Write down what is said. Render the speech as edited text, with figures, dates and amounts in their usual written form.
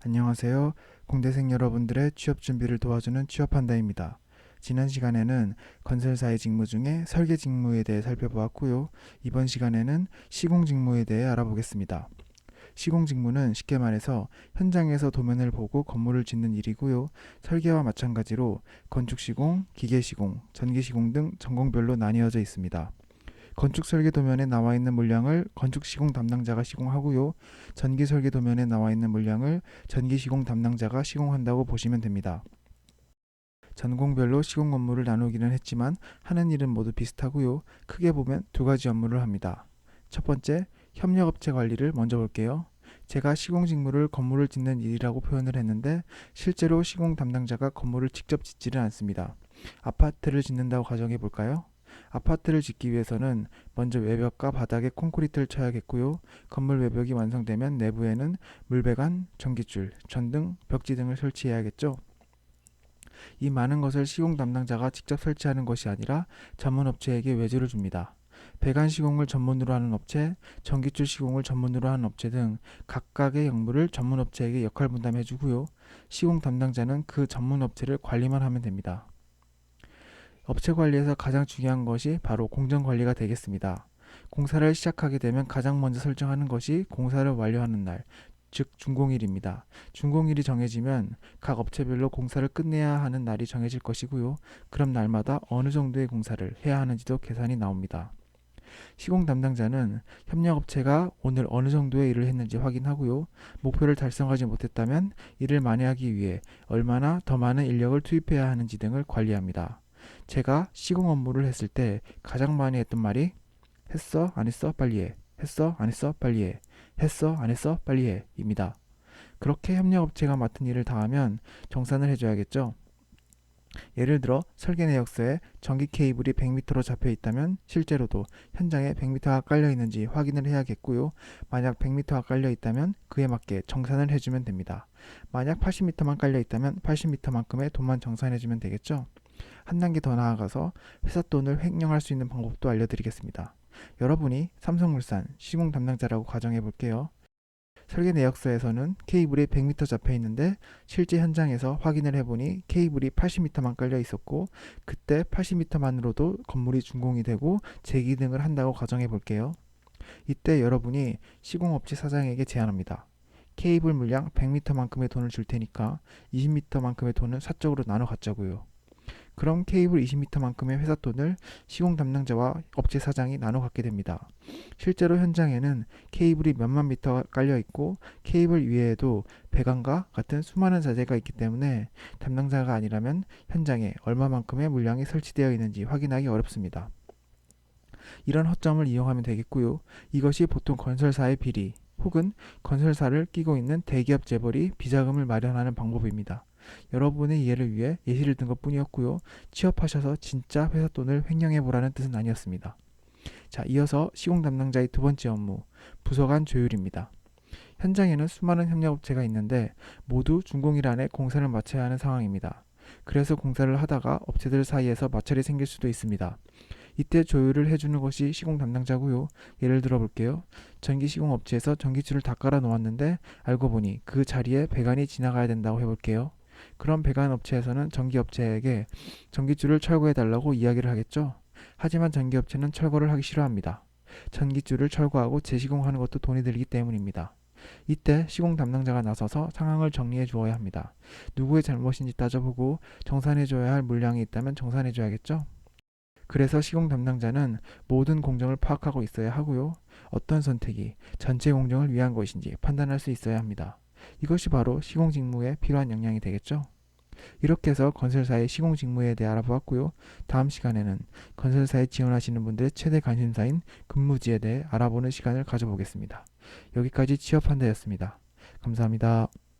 안녕하세요. 공대생 여러분들의 취업 준비를 도와주는 취업한다입니다. 지난 시간에는 건설사의 직무 중에 설계 직무에 대해 살펴보았고요. 이번 시간에는 시공 직무에 대해 알아보겠습니다. 시공 직무는 쉽게 말해서 현장에서 도면을 보고 건물을 짓는 일이고요. 설계와 마찬가지로 건축 시공, 기계 시공, 전기 시공 등 전공별로 나뉘어져 있습니다. 건축 설계 도면에 나와 있는 물량을 건축 시공 담당자가 시공하고요. 전기 설계 도면에 나와 있는 물량을 전기 시공 담당자가 시공한다고 보시면 됩니다. 전공별로 시공 업무를 나누기는 했지만 하는 일은 모두 비슷하고요. 크게 보면 두 가지 업무를 합니다. 첫 번째, 협력업체 관리를 먼저 볼게요. 제가 시공 직무를 건물을 짓는 일이라고 표현을 했는데 실제로 시공 담당자가 건물을 직접 짓지는 않습니다. 아파트를 짓는다고 가정해 볼까요? 아파트를 짓기 위해서는 먼저 외벽과 바닥에 콘크리트를 쳐야겠고요. 건물 외벽이 완성되면 내부에는 물배관, 전기줄, 전등, 벽지 등을 설치해야겠죠. 이 많은 것을 시공 담당자가 직접 설치하는 것이 아니라 전문 업체에게 외주를 줍니다. 배관 시공을 전문으로 하는 업체, 전기줄 시공을 전문으로 하는 업체 등 각각의 역무를 전문 업체에게 역할 분담해 주고요. 시공 담당자는 그 전문 업체를 관리만 하면 됩니다. 업체 관리에서 가장 중요한 것이 바로 공정 관리가 되겠습니다. 공사를 시작하게 되면 가장 먼저 설정하는 것이 공사를 완료하는 날, 즉 준공일입니다. 준공일이 정해지면 각 업체별로 공사를 끝내야 하는 날이 정해질 것이고요. 그럼 날마다 어느 정도의 공사를 해야 하는지도 계산이 나옵니다. 시공 담당자는 협력업체가 오늘 어느 정도의 일을 했는지 확인하고요. 목표를 달성하지 못했다면 이를 만회하기 위해 얼마나 더 많은 인력을 투입해야 하는지 등을 관리합니다. 제가 시공 업무를 했을 때 가장 많이 했던 말이 했어? 안 했어? 빨리 해. 했어? 안 했어? 빨리 해. 했어? 안 했어? 빨리 해. 입니다. 그렇게 협력업체가 맡은 일을 다 하면 정산을 해줘야겠죠. 예를 들어 설계 내역서에 전기 케이블이 100m로 잡혀 있다면 실제로도 현장에 100m가 깔려 있는지 확인을 해야겠고요. 만약 100m가 깔려 있다면 그에 맞게 정산을 해주면 됩니다. 만약 80m만 깔려 있다면 80m만큼의 돈만 정산해주면 되겠죠. 한 단계 더 나아가서 회사 돈을 횡령할 수 있는 방법도 알려드리겠습니다. 여러분이 삼성물산 시공 담당자라고 가정해 볼게요. 설계 내역서에서는 케이블이 100m 잡혀 있는데 실제 현장에서 확인을 해보니 케이블이 80m만 깔려 있었고 그때 80m만으로도 건물이 준공이 되고 재기 등을 한다고 가정해 볼게요. 이때 여러분이 시공업체 사장에게 제안합니다. 케이블 물량 100m만큼의 돈을 줄 테니까 20m만큼의 돈은 사적으로 나눠 갖자고요. 그럼 케이블 20m만큼의 회사 돈을 시공 담당자와 업체 사장이 나눠 갖게 됩니다. 실제로 현장에는 케이블이 몇만 미터 깔려 있고 케이블 위에도 배관과 같은 수많은 자재가 있기 때문에 담당자가 아니라면 현장에 얼마만큼의 물량이 설치되어 있는지 확인하기 어렵습니다. 이런 허점을 이용하면 되겠고요. 이것이 보통 건설사의 비리 혹은 건설사를 끼고 있는 대기업 재벌이 비자금을 마련하는 방법입니다. 여러분의 이해를 위해 예시를 든 것뿐이었고요. 취업하셔서 진짜 회사 돈을 횡령해 보라는 뜻은 아니었습니다. 자, 이어서 시공 담당자의 두 번째 업무, 부서 간 조율입니다. 현장에는 수많은 협력업체가 있는데 모두 준공일 안에 공사를 마쳐야 하는 상황입니다. 그래서 공사를 하다가 업체들 사이에서 마찰이 생길 수도 있습니다. 이때 조율을 해주는 것이 시공 담당자고요. 예를 들어 볼게요. 전기 시공 업체에서 전기줄을 다 깔아 놓았는데 알고 보니 그 자리에 배관이 지나가야 된다고 해볼게요. 그럼 배관 업체에서는 전기 업체에게 전기줄을 철거해 달라고 이야기를 하겠죠. 하지만 전기 업체는 철거를 하기 싫어합니다. 전기줄을 철거하고 재시공하는 것도 돈이 들기 때문입니다. 이때 시공 담당자가 나서서 상황을 정리해 주어야 합니다. 누구의 잘못인지 따져보고 정산해 줘야 할 물량이 있다면 정산해 줘야겠죠. 그래서 시공 담당자는 모든 공정을 파악하고 있어야 하고요. 어떤 선택이 전체 공정을 위한 것인지 판단할 수 있어야 합니다. 이것이 바로 시공 직무에 필요한 역량이 되겠죠. 이렇게 해서 건설사의 시공 직무에 대해 알아보았고요. 다음 시간에는 건설사에 지원하시는 분들의 최대 관심사인 근무지에 대해 알아보는 시간을 가져보겠습니다. 여기까지 취업한다였습니다. 감사합니다.